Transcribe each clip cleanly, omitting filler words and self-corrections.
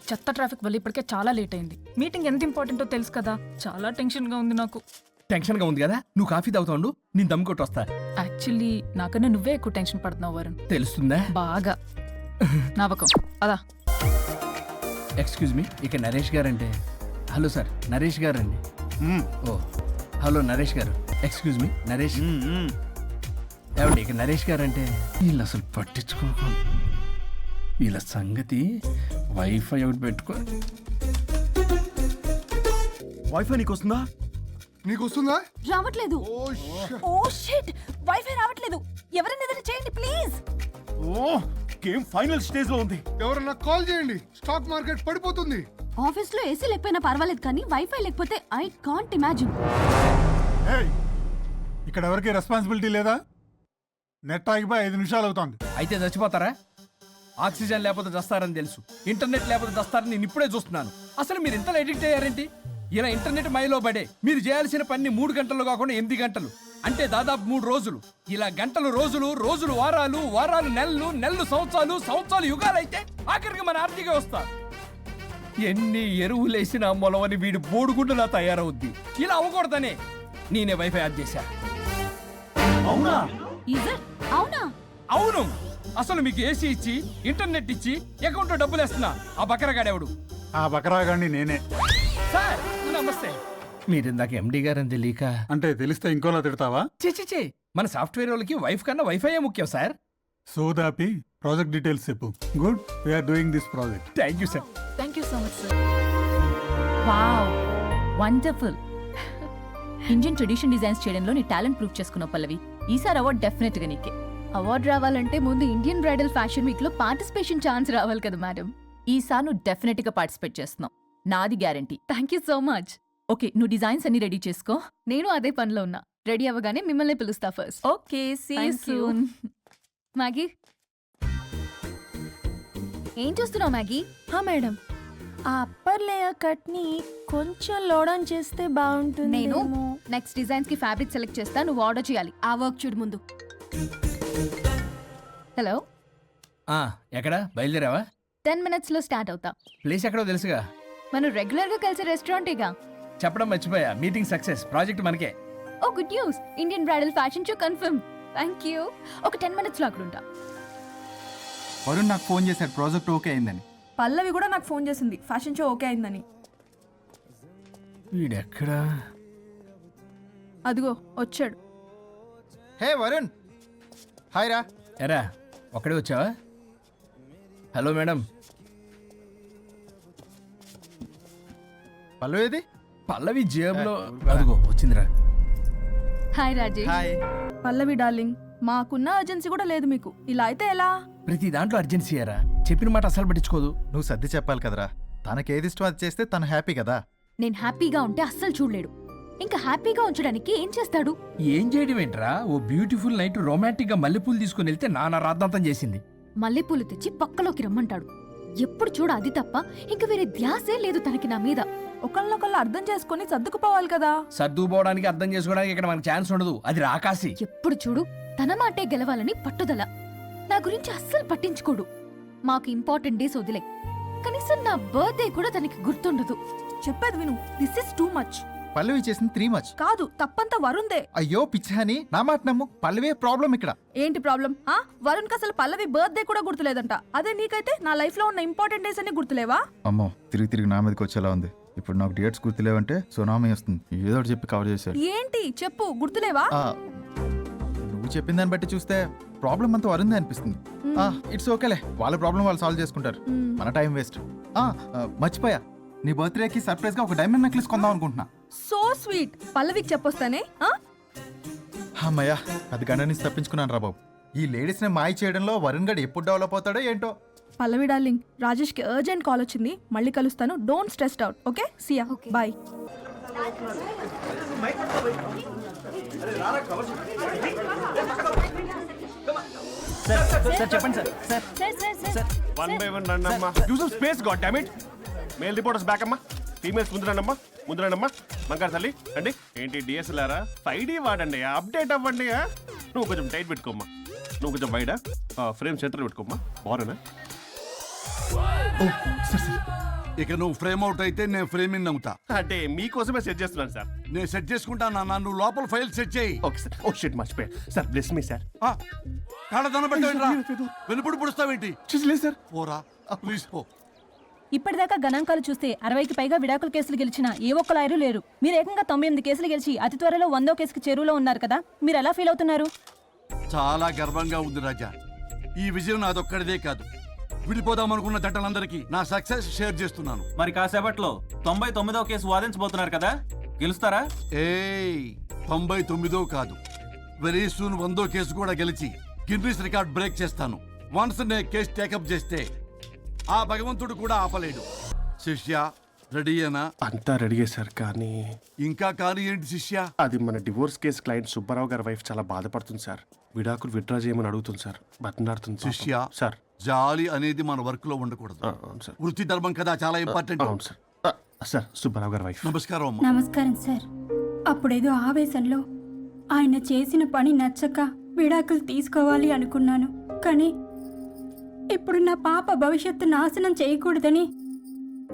చెత్త ట్రాఫిక్ వల్ల ఇప్పటికే చాలా లేట్ అయింది. మీటింగ్ ఎంత ఇంపార్టెంటో తెలుసు కదా, చాలా టెన్షన్ గా ఉంది నాకు. టెన్షన్ గా ఉంది కదా, నువ్వు కాఫీ తాగుతావు, నేను దమ్ కొట్టి వస్తా. యాక్చువల్లీ నాకన్నా నువ్వే ఎక్కువ టెన్షన్ పడుతున్నావు వరుణ్. తెలుస్తుందా? బాగా నవ్వకం అదా. ఎక్స్క్యూజ్ మీ, ఇక Naresh guarantee. Hello sir, Naresh గారండి. ఓ హలో నరేష్ గారు. Excuse me, Naresh. ఏమండి, ఇక నరేష్ గారంటే. వీళ్ళు అసలు పట్టించుకోకుండా వీళ్ళ సంగతి. వైఫై ఒకటి పెట్టుకో. వైఫై నీకు వస్తుందా? నీకు వస్తుందా? రావట్లేదు. ఓ షిట్, వైఫై రావట్లేదు. ఎవరైనా ఏదైనా చేయండి ప్లీజ్. ఓ గేమ్ ఫైనల్ స్టేజ్ లో ఉంది. ఎవరన్నా కాల్ చేయండి, స్టాక్ మార్కెట్ పడిపోతుంది. ఆఫీస్ లో ఏసీ లేకపోయినా పర్వాలేదు కానీ వైఫై లేకపోతే ఐ కాంట్ ఇమాజిన్. ఇక్కడ ఎవరికి రెస్పాన్సిబిలిటీ లేదా? నెట్ ఆగిపోయి 5 నిమిషాలు అవుతుంది. అయితే చచ్చిపోతారా? ఆక్సిజన్ లేకపోతే చస్తారని తెలుసు, ఇంటర్నెట్ లేకపోతే చస్తారని నేను ఇప్పుడే చూస్తున్నాను. అసలు మీరు ఇంతలో ఎడిక్ట్ అయ్యారేంటి? ఇలా ఇంటర్నెట్ మైలో పడే మీరు చేయాల్సిన పని 3 గంటలు కాకుండా 8 గంటలు, అంటే దాదాపు 3 రోజులు. ఇలా గంటలు రోజులు, రోజులు వారాలు, వారాలు నెలలు, నెలలు సంవత్సరాలు, సంవత్సరాలు యుగాలైతే ఆఖరికి మన ఆర్థిక వ్యవస్థ ఎన్ని ఎరువులేసినా మొలవని వీడి బోడుగుండులా తయారవుద్ది. ఇలా అవ్వకూడదనే నేనే వైఫై ఆన్ చేశా. అవునా? అవునా? అవును. అసలు మీకు ఏసీ ఇచ్చి ఇంటర్నెట్ ఇచ్చి అకౌంట్లో డబ్బులు వేస్తున్నా ఆ బకరగాడెవడు? ఆ బకరాగాన్ని నేనే. సార్ నమస్తే. మీరు ఇందాక ఎండి గారని తెలియక. అంటే తెలిస్తే ఇంకోలా తిడతావా? చే మన సాఫ్ట్వేర్ వాళ్ళకి వైఫ్ కన్నా వైఫై ముఖ్యం సార్. సోదాపి ప్రాజెక్ట్ డీటెయిల్స్ చెప్పు. Good, we're doing this project. Thank you sir. Thank you so much sir. Wow, wonderful. Indian tradition designs చేయడంలో నీ టాలెంట్ ప్రూవ్ చేసుకున్నావు పల్లవి. ఈసారి అవార్డ్ డెఫినెట్ గా నీకే. అవార్డు రావాలంటే ముందు ఇండియన్ బ్రైడల్ ఫ్యాషన్ వీక్ లో పార్టిసిపేషన్ ఛాన్స్ రావాలి కదా మేడం. ఈసారి నువ్వు డెఫినెట్ గా పార్టిసిపేట్ చేస్తున్నావు, నాది guarantee. Thank you so much. Okay, నువ్వు డిజైన్స్ అన్ని రెడీ చేసుకో. నేను అదే పనిలో ఉన్నా. రెడీ అవ్వగానే మిమ్మల్ని పిలుస్తా first. Okay, see you Thank you. Soon. Maggi, ఏం చూస్తున్నావు మ్యాగీ? మేడం, ఆ అప్పర్ లేయర్ కట్ ని కొంచెం లోడౌన్ చేస్తే బాగుంటుంది. నేను నెక్స్ట్ డిజైన్స్ కి ఫ్యాబ్రిక్ సెలెక్ట్ చేస్తా, నువ్వు ఆర్డర్ చేయాలి. ఆ వర్క్ చూడు ముందు. హలో, ఎక్కడ బయలుదేరావా? 10 minutes లో స్టార్ట్ అవుతా. ప్లేస్ ఎక్కడో తెలుసుగా. మనం రెగ్యులర్ గా కలిసే రెస్టారెంటేగా. చెప్పడం మర్చిపోయా, మీటింగ్ సక్సెస్, ప్రాజెక్ట్ మనకే. Oh good news, Indian bridal fashion show confirm. Thank you. ఒక 10 minutes లో అక్కడ ఉంటా. వరుణ్ నాకు ఫోన్ చేశాడు, ప్రాజెక్ట్ ఓకే అయిందని. పల్లవి కూడా నాకు ఫోన్ చేసింది, ఫ్యాషన్ షో ఓకే అయిందని. వీడెక్కడా? అదిగో వచ్చాడు. హే వరుణ్, హాయ్ రా. ఎరా ఒక్కడే వచ్చావా? Hello madam. పల్లవేది? పల్లవి జేబులో. అదిగో వచ్చిందిరా. హాయ్ రాజేష్. హాయ్. పల్లవి డార్లింగ్, మాకున్న అర్జెన్సీ కూడా లేదు మీకు. ఇలా అయితే ఎలా? ప్రతి దాంట్లో అర్జెన్సీ అరా, చెప్పిన మాట అసలు పట్టించుకోదు. నువ్వు సర్ది చెప్పాలి కదరా. తనకేది ఇష్టం అది చేస్తే తను హ్యాపీ కదా. నేను హ్యాపీగా ఉంటే అస్సలు చూడలేడు, ఇంకా హ్యాపీగా ఉంచడానికి ఏం చేస్తాడు? ఏం చేయడం ఏంట్రా, ఓ బ్యూటిఫుల్ నైట్ రొమాంటిక్ గా మల్లెపూలు తీసుకుని వెళ్తే నానా రాద్ధాంతం చేసింది. మల్లెపూలు తెచ్చి పక్కలోకి రమ్మంటాడు. ఎప్పుడు చూడ అది తప్ప ఇంక వేరే ధ్యాసే లేదు తనకి నా మీద. ఒకళ్ళనొకళ్ళు అర్థం చేసుకుని సర్దుకుపోవాలి కదా. సర్దుకుపోవడానికి అర్థం చేసుకోవడానికి ఇక్కడ మనకు ఛాన్స్ ఉండదు, అది రాకాసి. ఎప్పుడు చూడు తన మాటే గెలవాలని పట్టుదల. నా గురించి అస్సలు పట్టించుకోడు. మాకు ఇంపార్టెంట్ డేస్ వదిలే, కనీసం నా బర్త్డే కూడా తనకి గుర్తుండదు. చెప్పేది విను, దిస్ ఇస్ టూ మచ్. పల్లవి చేసింది 3 much. కాదు, తప్పంతా వరుణ్దే. అయ్యో పిచ్చాని, నా మాట నమ్ము. పల్లవే ప్రాబ్లం ఇక్కడ. ఏంటి ప్రాబ్లం? వరుణ్ కి అసలు పల్లవి బర్త్డే కూడా గుర్తులేదంట. అదే నీకైతే నా లైఫ్ లో ఉన్న ఇంపార్టెంట్ డేస్ అన్ని గుర్తులేవా? అమ్మో, తిరిగి నా మీదకి వచ్చేలా ఉంది. ఇప్పుడు నాకు డేట్స్ గుర్తులేవంటే సునామీ వస్తుంది. ఏదో ఒకటి చెప్పి కవర్ చేశాడు. ఏంటి చెప్పు, గుర్తులేవా? నువ్వు చెప్పిన దాన్ని బట్టి చూస్తే ప్రాబ్లం అంతా వరుందే అనిపిస్తుంది. ఇట్స్ ఓకేలే, వాళ్ళ ప్రాబ్లం వాళ్ళు సాల్వ్ చేసుకుంటారు. మన టైం వేస్ట్. మర్చిపోయా, నీ బర్త్డేకి సర్ప్రైజ్ గా ఒక డైమండ్ నెక్లెస్ కొందాం అనుకుంటున్నా. So sweet. పల్లవికి చెప్పొస్తానే. అమ్మయ్యా, అది గంట నుంచి తప్పించుకున్నాను రా బాబు. ఈ లేడీస్ ని మాయ చేయడంలో వరుణ్ గడ్ ఎప్పుడు డెవలప్ అవుతాడో ఏంటో. పల్లవి డార్లింగ్, రాజేష్ కి అర్జెంట్ కాల్ వచ్చింది, మళ్ళీ కలుస్తాను. Don't stress out. Okay, see ya, bye. Sir చెప్పండి సార్. సార్ 1 by 1 రండమ్మా. Use space god damn it. Male reporters back అమ్మా. ఫీమేల్స్ ముందురండమ్మా. మంగారు తల్లి అండి. ఏంటి డిఎస్ఎల్ఆరా? 5D వాడండి, అప్డేట్ అవ్వండి. నువ్వు కొంచెం టైట్ పెట్టుకోమ్మా. నువ్వు కొంచెం వైడా ఫ్రేమ్ సెంటర్ పెట్టుకోమ్మా. బాగున్నా ఇక నువ్వు ఫ్రేమ్ అవుట్ అయితే నేను ఫ్రేమింగ్ అవుతా. అంటే మీకోసమే సెట్ చేస్తున్నాను సార్. నేను సెట్ చేసుకుంటాను నాన్న, నువ్వు లోపల ఫైల్ సెట్ చేయి. Okay sir. ఓ షిట్ మర్చిపోయా సార్. Bless me sir. కాళ్ళదన పెట్టేంట్రా, వెనుపడి పుడుస్తావేంటి? లేదు సార్. పోరా ప్లీజ్ పో. ఇప్పటిదాకా గణాంకాలు చూస్తే 60కి పైగా విడాకుల కేసులు గెలిచిన ఏ ఒక్క లాయరు లేరు. మీరు ఏకంగా 98 కేసులు గెలిచి అతి త్వరలో 100వ కేసుకి చేరువలో ఉన్నారు కదా, మీరు ఎలా ఫీల్ అవుతున్నారు? చాలా గర్వంగా ఉంది రాజా. ఈ విజయం నాదొక్కడిదే కాదు, విడిపోదాం అనుకున్న జంటలందరికీ నా సక్సెస్ షేర్ చేస్తున్నాను. మరి కాసేపట్లో 99వ కేసు వాదించబోతున్నారు కదా, గెలుస్తారా? ఏయ్ 99 కాదు, వెరీ సూన్ 100వ కేసు కూడా గెలిచి గిన్నిస్ రికార్డ్ బ్రేక్ చేస్తాను. వన్స్ నే కేసు టేకప్ చేస్తే ఆ భగవంతుడు కూడా ఆపలేడు. శిష్య రెడీయేనా? అంతా రెడీ సార్. కానీ ఇంకా కానీ ఏంటి శిష్య? అది మన డివోర్స్ కేసు క్లయింట్ సుబ్బారావు గారి వైఫ్ చాలా బాధపడుతుంది సార్. విడాకులు విత్డ్రా చేయమని అడుగుతుంది సార్. బతినాడుతుంది శిష్య సార్. జాలి అనేది మన వర్క్ లో ఉండకూడదు. అవును సార్. వృత్తి ధర్మం కదా, చాలా ఇంపార్టెంట్. అవును సార్. సార్ సుబ్బారావు గారి వైఫ్. నమస్కారం అమ్మా. నమస్కారం సార్. అప్పుడేదో ఆవేశంలో ఆయన చేసిన పని నచ్చక విడాకులు తీసుకోవాలి అనుకున్నాను. కానీ ఇప్పుడు నా పాప భవిష్యత్తు నాశనం చేయకూడదని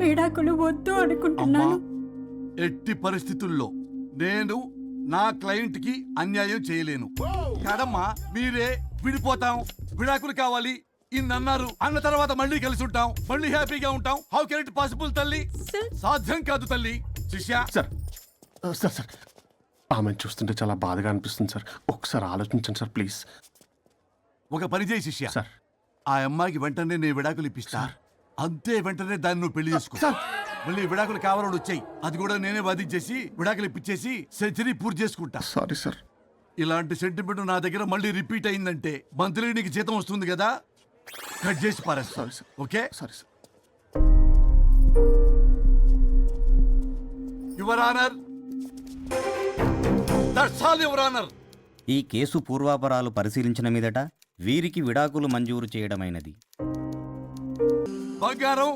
విడాకులు వద్దు అమ్మా, అనుకుంటున్నాను. ఎట్టి పరిస్థితుల్లో నేను నా క్లయింట్ కి అన్యాయం చేయలేను కాదమ్మా. మీరే విడిపోతాం, విడాకులు కావాలి ఇన్నన్నారు అన్న తర్వాత మళ్ళీ కలిసి ఉంటాం, మళ్ళీ హ్యాపీగా ఉంటాం. హౌ కెన్ ఇట్ పాసిబుల్ తల్లి? సాధ్యం కాదు తల్లి. శిష్య సార్ సార్ సార్ ఆమె చూస్తుంటే చాలా బాధగా అనిపిస్తుంది సార్. ఒకసారి ఆలోచించండి సార్ ప్లీజ్. ఒక పని చేయి శిష్య, సార్ ఆ అమ్మాయికి వెంటనే నేను విడాకులు ఇప్పిస్తా. అంతే, వెంటనే దాన్ని నువ్వు పెళ్లి చేసుకో. మళ్ళీ విడాకులు కావాలని వచ్చాయి, అది కూడా నేనే వాదించేసి విడాకులు ఇప్పించేసి సెంచరీ పూర్తి చేసుకుంటా. Sorry sir. ఇలాంటి సెంటిమెంట్ నా దగ్గర మళ్ళీ రిపీట్ అయిందంటే మంత్లీ నీకు జీతం వస్తుంది కదా, కట్ చేసి పారేస్తా. Sorry sir. Okay sorry sir. Your honour, that's all your honour. ఈ కేసు పూర్వాపరాలు పరిశీలించిన మీదట వీరికి విడాకులు మంజూరు చేయడమైనది. బంగారం,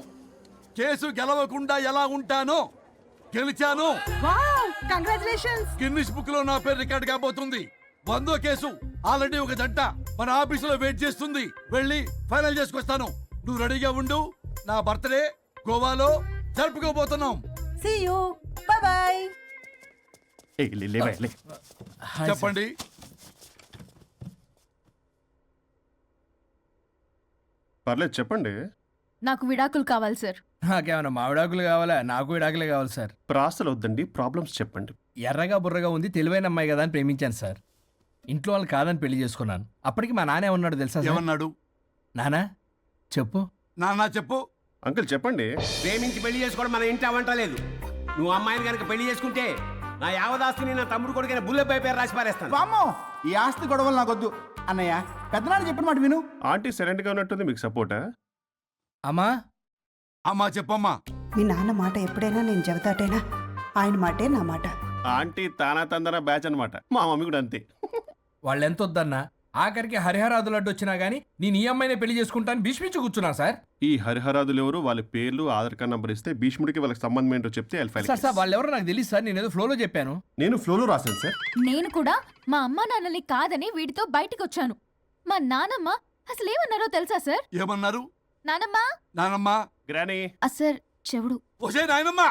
కేసు గెలవకుండా ఎలా ఉంటానో గెలిచాను. కంగ్రాచులేషన్స్. గిన్నిస్ బుక్ లో నా పేరు రికార్డ్ కాబోతుంది. 100వ కేసు ఆల్రెడీ ఒక జంట మన ఆఫీసులో వెయిట్ చేస్తుంది. వెళ్ళి ఫైనల్ చేసుకొస్తాను. నువ్వు రెడీగా ఉండు. నా బర్త్డే గోవాలో జరుపుకోబోతున్నాం. See you. Bye bye. చెప్పండి. పర్లేదు చెప్పండి. నాకు విడాకులు కావాలి సార్. నాకేమన్నా మా విడాకులు కావాలా? నాకు విడాకులే కావాలి సార్. ప్రాసలు వద్దండి, ప్రాబ్లమ్స్ చెప్పండి. ఎర్రగా బుర్రగా ఉంది, తెలివైన అమ్మాయి కదా అని ప్రేమించాను సార్. ఇంట్లో వాళ్ళు కాదని పెళ్లి చేసుకున్నాను. అప్పటికి మా నాన్న ఏమన్నాడు తెలుసా సార్? ఏమన్నాడు? నానా చెప్పు. నాన్న చెప్పు. అంకుల్ చెప్పండి. ప్రేమించి పెళ్లి చేసుకోవడం మన ఇంటి అవంట లేదు. నువ్వు అమ్మాయిని కనుక పెళ్లి చేసుకుంటే నా యావదాస్తిని నా తమ్ముడు కొడుకైన బుల్లెపై పేరు రాసి పారేస్తాను. వామ్మో, ఈ ఆస్తి గొడవలు నాకొద్దు అన్నయ్య. పెద్దనాడు చెప్పిన మాట విను. ఆంటీ సైలెంట్ గా ఉన్నట్టుంది, మీకు సపోర్టా? అమ్మా అమ్మా చెప్పమ్మా. మీ నాన్న మాట ఎప్పుడైనా నేను చెబుతాటేనా, ఆయన మాటే నా మాట. ఆంటీ తానా తందన బ్యాచ్ అనమాట. మా మమ్మీ కూడా అంతే. వాళ్ళు ఎంత వద్దన్నా ఆఖరికి హరిహరాదులు అడ్డు వచ్చినా గానీ నేను ఈ అమ్మాయినే పెళ్లి చేసుకుంటాను భీష్మించి కూర్చున్నా సార్. ఈ హరిహరాదులు ఎవరు, వాళ్ళ పేర్లు ఆధార్ కార్డ్ నంబర్ ఇస్తే భీష్ముడికి వాళ్ళకి సంబంధం ఏంటో చెప్తే సార్ వాళ్ళు ఎవరో నాకు తెలియదు సార్. నేను ఏదో ఫ్లోలో చెప్పాను. నేను ఫ్లోలో రాశాను సార్. నేను కూడా మా అమ్మా నాన్నని కాదని వీడితో బయటికి వచ్చాను. మా నానమ్మ అసలు ఏమన్నారో తెలుసా సార్? ఏమన్నారు? నానమ్మ నానమ్మా. గ్రానీ. సార్ చెవుడు. ఓసే నాయనమ్మా.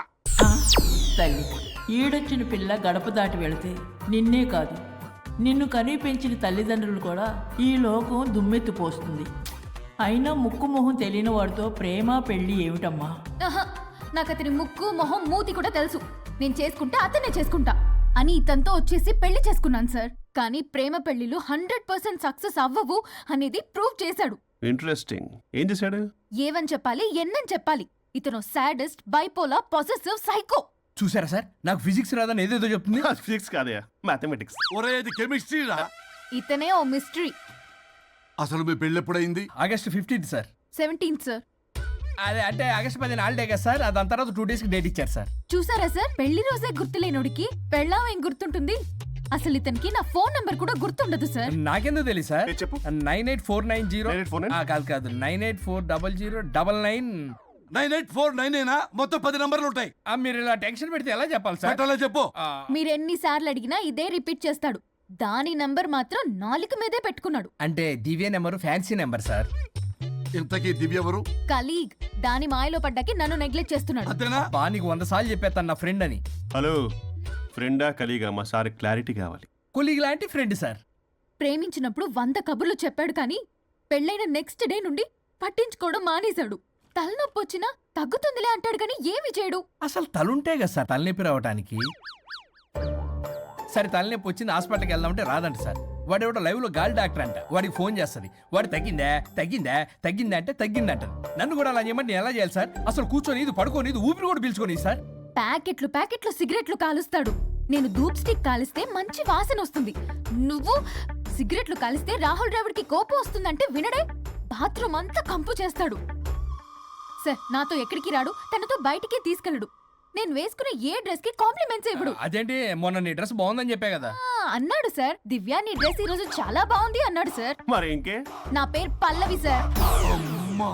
తల్లి, ఈడొచ్చిన పిల్ల గడప దాటి వెళితే నిన్నే కాదు, నిన్ను కనీ పెంచిన తల్లిదండ్రులు కూడా ఈ లోకం దుమ్మెత్తిపోస్తుంది. అయినా ముక్కు మొహం తెలియని వాడితో ప్రేమ పెళ్లి ఏమిటమ్మా? నాకు అతని ముక్కు మొహం మూతి కూడా తెలుసు. నేను చేసుకుంటే అతనే చేసుకుంటా అని ఇతనితో వచ్చేసి పెళ్లి చేసుకున్నాను సార్. కానీ ప్రేమ పెళ్లిలు 100% సక్సెస్ అవ్వవు అనేది ప్రూవ్ చేశాడు. ఇంట్రెస్టింగ్. ఏం చేశాడు? ఏవని చెప్పాలి, ఎన్నని చెప్పాలి. ఇతను సాడెస్ట్, బైపోలార్, పొసెసివ్, సైకో. చూసారా సార్, నాకు ఫిజిక్స్ రాదని ఏదేదో చెప్తుంది. ఫిజిక్స్ కాదయా, మ్యాథమెటిక్స్. ఒరే ఇది కెమిస్ట్రీ రా. ఇతనే ఓ మిస్టరీ. అసలు మీ పెళ్ళి ఎప్పుడైంది? August 15th sir. 17th sir. అదే అంటే ఆగస్ట్ 10 హాలిడే కదా సార్. దాని తర్వాత 2 days డేట్ ఇచ్చారు సార్. చూసారా సార్, పెళ్లి రోజే గుర్తులేనుడికి పెళ్ళాం ఏం గుర్తుంటుంది? అసలు ఇతనికి నా ఫోన్ నంబర్ కూడా గుర్తుండదు సార్. నాకెందుకు తెలియదు సార్? చెప్పు. 98490 కాదు 9840099. 98499 మొత్తం 10 నంబర్లు ఉంటాయి. మీరు ఇలా టెన్షన్ పెడితే ఎలా చెప్పాలి సార్? పెట్టాలా చెప్పు. మీరు ఎన్నిసార్లు అడిగినా ఇదే రిపీట్ చేస్తాడు. దాని నంబర్ మాత్రం 4 మీదే పెట్టుకున్నాడు. అంటే దివ్య నెంబర్ ఫ్యాన్సీ నెంబర్ సార్. ఇంతకీ దివ్య ఎవరు? కలీగ్ దాని మాయలో పడ్డాకి నన్ను నెగ్లెక్ట్ చేస్తున్నాడు. అంతేనా? బా నీకు 100 సార్లు చెప్పేస్తాను నా ఫ్రెండ్ అని. హలో, ఫ్రెండా కలీగా? మా సార్ క్లారిటీ కావాలి. కొలీగ్ లాంటి ఫ్రెండ్ సార్. ప్రేమించినప్పుడు 100 కబుర్లు చెప్పాడు కానీ పెళ్ళైన నెక్స్ట్ డే నుండి పట్టించుకోవడం మానేశాడు. తలనొప్పి వచ్చినా తగ్గుతుందిలే అంటాడు కానీ ఏమి చేయడు. అసలు తలుంటే కదా సార్ తలనొప్పి రావటానికి. సరే తలనొప్పి వచ్చింది హాస్పిటల్కి వెళ్దామంటే రాదంట సార్. వాడు ఎవడో లైవ్ లో గాలి డాక్టర్ అంట, వాడికి ఫోన్ చేస్తుంది. వాడు తగ్గిందా తగ్గిందా తగ్గిందా అంటే తగ్గిందంట. నన్ను కూడా అలా చేయమంటే నేను ఎలా చేయాలి సార్? అసలు కూర్చొని ఇది పడుకోని ఇది ఊపిరి కూడా పీల్చుకొని సార్. ప్యాకెట్లు సిగరెట్లు కాలుస్తాడు. నేను ధూప్ స్టిక్ కాలిస్తే మంచి వాసన వస్తుంది. నువ్వు సిగరెట్లు కాలిస్తే రాహుల్ ద్రావిడ్కి కోపం వస్తుందంటే వినడే. బాత్రూమ్ అంతా కంపు చేస్తాడు. సార్ నాతో ఎక్కడికి రాడు, తనతో బయటికి తీసుకెళ్ళడు. నేను వేసుకున్న ఏ డ్రెస్ కి కాంప్లిమెంట్స్ ఇవ్వడు. అదేంటి మొన్న నీ డ్రెస్ బాగుందని చెప్పా కదా. అన్నాడు సార్. దివ్య నీ డ్రెస్ ఈ రోజు చాలా బాగుంది అన్నాడు సార్. మరి ఇంకే? నా పేరు పల్లవి సార్. అమ్మా